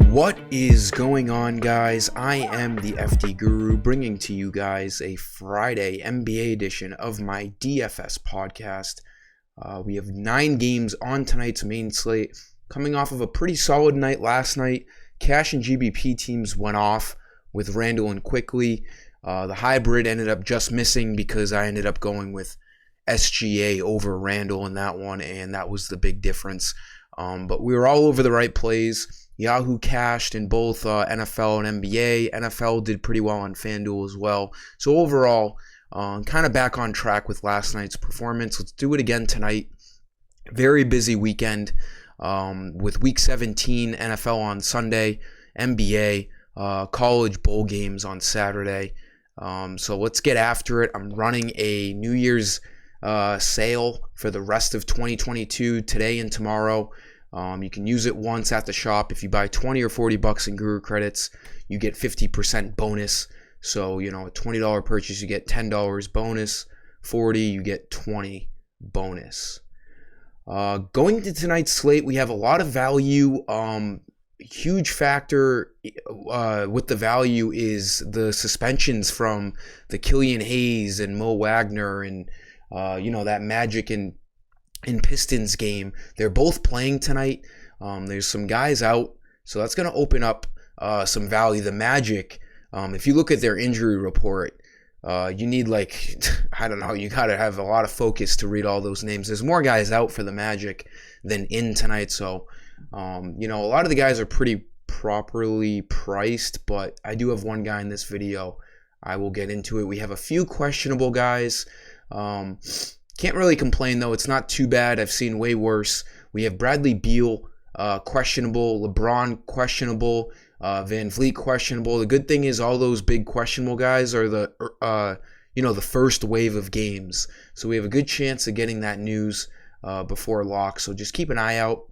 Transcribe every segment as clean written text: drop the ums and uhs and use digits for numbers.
What is going on, guys? I am the FD Guru, bringing to you guys a Friday NBA edition of my DFS podcast. We have 9 games on tonight's main slate, coming off of a pretty solid night last night. Cash and GBP teams went off with Randall and Quickly. The hybrid ended up just missing because I ended up going with SGA over Randall in that one, and that was the big difference. But we were all over the right plays. Yahoo cashed in both NFL and NBA. NFL did pretty well on FanDuel as well. So overall, kind of back on track with last night's performance. Let's do it again tonight. Very busy weekend with Week 17 NFL on Sunday, NBA, college bowl games on Saturday. So let's get after it. I'm running a New Year's sale for the rest of 2022 today and tomorrow. You can use it once at the shop. If you buy 20 or 40 bucks in Guru credits, you get 50% bonus. So, a $20 purchase, you get $10 bonus. 40, you get 20 bonus. Going to tonight's slate, we have a lot of value. Huge factor with the value is the suspensions from the Killian Hayes and Mo Wagner and, that Magic and Pistons game. They're both playing tonight. There's some guys out, so that's going to open up some value. The Magic, if you look at their injury report, you need you got to have a lot of focus to read all those names. There's more guys out for the Magic than in tonight, so a lot of the guys are pretty properly priced, but I do have one guy in this video. I will get into it. We have a few questionable guys. Can't really complain, though. It's not too bad. I've seen way worse. We have Bradley Beal questionable, LeBron questionable, Van Vliet questionable. The good thing is all those big questionable guys are the first wave of games. So we have a good chance of getting that news before lock. So just keep an eye out.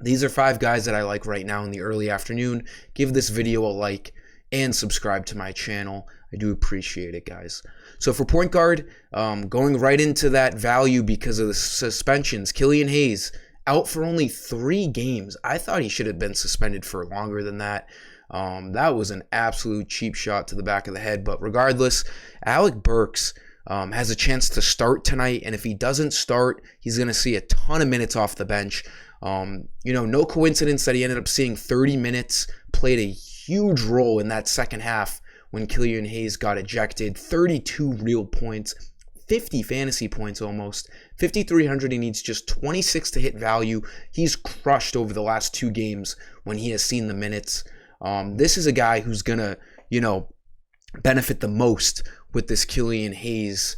These are 5 guys that I like right now in the early afternoon. Give this video a like and subscribe to my channel. I do appreciate it, guys. So for point guard, going right into that value because of the suspensions. Killian Hayes out for only 3 games. I thought he should have been suspended for longer than that. That was an absolute cheap shot to the back of the head. But regardless, Alec Burks has a chance to start tonight. And if he doesn't start, he's going to see a ton of minutes off the bench. No coincidence that he ended up seeing 30 minutes, played a huge role in that second half when Killian Hayes got ejected. 32 real points, 50 fantasy points almost. 5,300, he needs just 26 to hit value. He's crushed over the last 2 games when he has seen the minutes. This is a guy who's going to, benefit the most with this Killian Hayes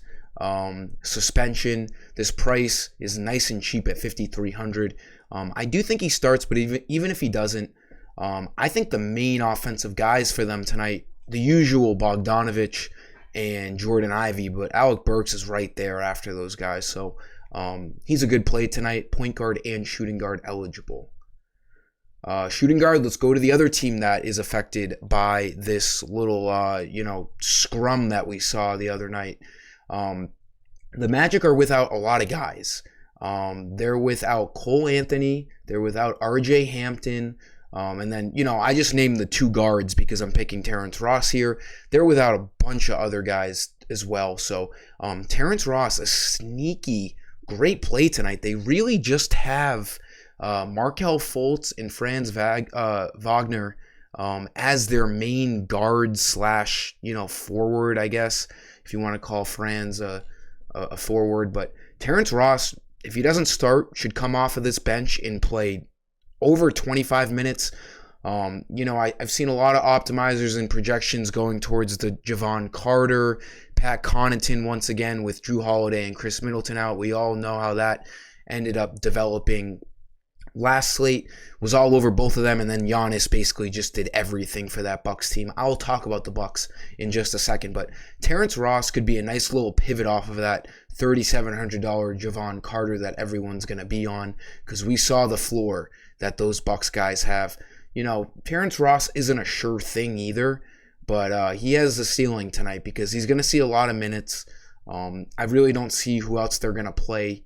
suspension. This price is nice and cheap at 5,300. I do think he starts, but even if he doesn't, I think the main offensive guys for them tonight, the usual Bogdanovich and Jordan Ivey, but Alec Burks is right there after those guys. So he's a good play tonight, point guard and shooting guard eligible. Shooting guard, let's go to the other team that is affected by this little, scrum that we saw the other night. The Magic are without a lot of guys. They're without Cole Anthony. They're without RJ Hampton. And then, I just named the 2 guards because I'm picking Terrence Ross here. They're without a bunch of other guys as well. So Terrence Ross, a sneaky, great play tonight. They really just have Markelle Fultz and Franz Wagner as their main guard / forward, I guess, if you want to call Franz a forward. But Terrence Ross, if he doesn't start, should come off of this bench and play over 25 minutes. I've seen a lot of optimizers and projections going towards the Javon Carter, Pat Connaughton once again with Jrue Holiday and Chris Middleton out. We all know how that ended up developing. Last slate was all over both of them, and then Giannis basically just did everything for that Bucks team. I'll talk about the Bucks in just a second, but Terrence Ross could be a nice little pivot off of that $3,700 Javon Carter that everyone's going to be on, because we saw the floor that those Bucks guys have. Terrence Ross isn't a sure thing either, but he has the ceiling tonight because he's going to see a lot of minutes. I really don't see who else they're going to play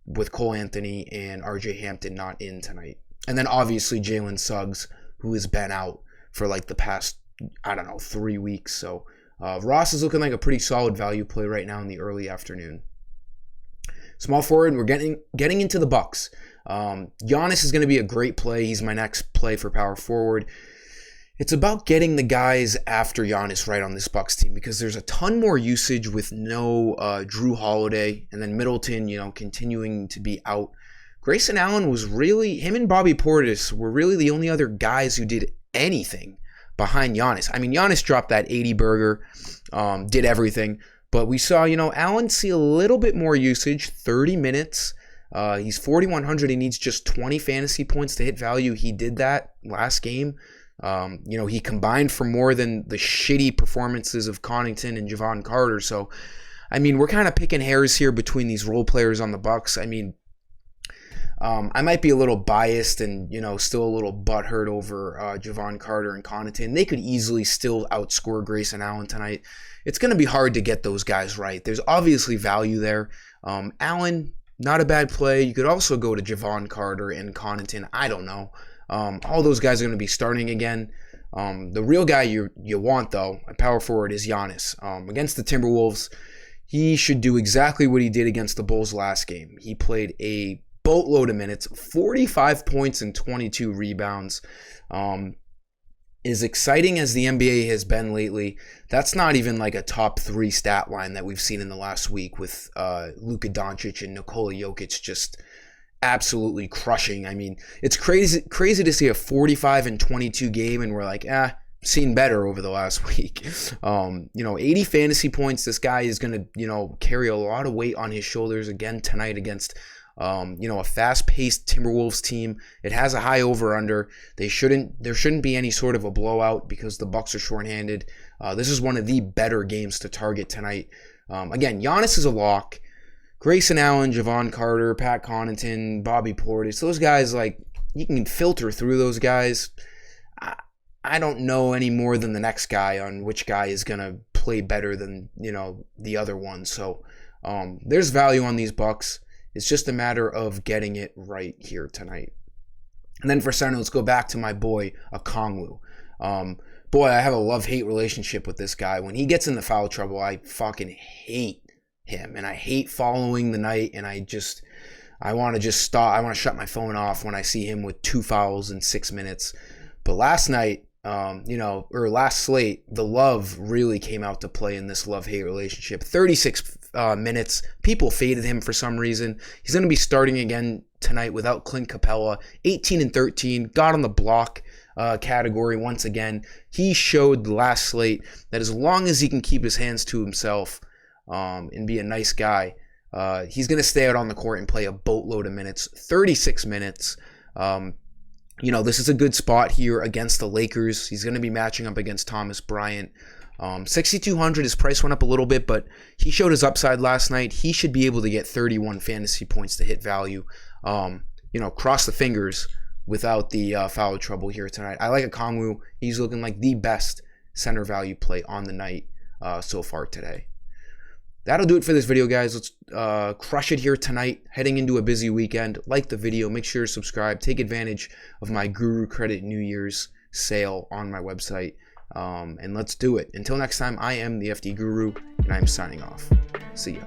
with Cole Anthony and RJ Hampton not in tonight. And then obviously Jalen Suggs, who has been out for like the past, 3 weeks. So Ross is looking like a pretty solid value play right now in the early afternoon. Small forward, we're getting into the Bucks. Giannis is going to be a great play. He's my next play for power forward. It's about getting the guys after Giannis right on this Bucks team because there's a ton more usage with no Jrue Holiday and then Middleton, continuing to be out. Grayson Allen was really, him and Bobby Portis were really the only other guys who did anything behind Giannis. I mean, Giannis dropped that 80 burger, did everything, but we saw, Allen see a little bit more usage, 30 minutes. He's 4,100. He needs just 20 fantasy points to hit value. He did that last game. He combined for more than the shitty performances of Connaughton and Jevon Carter. So, I mean, we're kind of picking hairs here between these role players on the Bucks. I mean, I might be a little biased and, still a little butthurt over Jevon Carter and Connaughton. They could easily still outscore Grayson Allen tonight. It's going to be hard to get those guys right. There's obviously value there. Allen, not a bad play. You could also go to Jevon Carter and Connaughton. I don't know. All those guys are going to be starting again. The real guy you want, though, a power forward, is Giannis. Against the Timberwolves, he should do exactly what he did against the Bulls last game. He played a boatload of minutes, 45 points and 22 rebounds. As exciting as the NBA has been lately, that's not even like a top 3 stat line that we've seen in the last week with Luka Doncic and Nikola Jokic just absolutely crushing. I mean, it's crazy to see a 45 and 22 game and we're like, seen better over the last week. 80 fantasy points. This guy is going to, carry a lot of weight on his shoulders again tonight against a fast-paced Timberwolves team. It has a high over/under. There shouldn't be any sort of a blowout because the Bucks are shorthanded. This is one of the better games to target tonight. Again, Giannis is a lock. Grayson Allen, Jevon Carter, Pat Connaughton, Bobby Portis, those guys, like, you can filter through those guys. I don't know any more than the next guy on which guy is going to play better than, the other one. So there's value on these Bucks. It's just a matter of getting it right here tonight. And then for center, let's go back to my boy, Okongwu. I have a love-hate relationship with this guy. When he gets in the foul trouble, I fucking hate him. And I hate following the night. And I want to just stop. I want to shut my phone off when I see him with 2 fouls in 6 minutes. But last night, or last slate, the love really came out to play in this love-hate relationship. 36 minutes. People faded him for some reason. He's going to be starting again tonight without Clint Capella. 18 and 13. Got on the block category once again. He showed the last slate that as long as he can keep his hands to himself and be a nice guy, he's going to stay out on the court and play a boatload of minutes. 36 minutes. This is a good spot here against the Lakers. He's going to be matching up against Thomas Bryant. 6,200, his price went up a little bit, but he showed his upside last night. He should be able to get 31 fantasy points to hit value. Cross the fingers without the foul trouble here tonight. I like Okongwu. He's looking like the best center value play on the night so far today. That'll do it for this video, guys. Let's crush it here tonight, heading into a busy weekend. Like the video, make sure to subscribe. Take advantage of my Guru Credit New Year's sale on my website. And let's do it. Until next time, I am the FD Guru, and I'm signing off. See ya.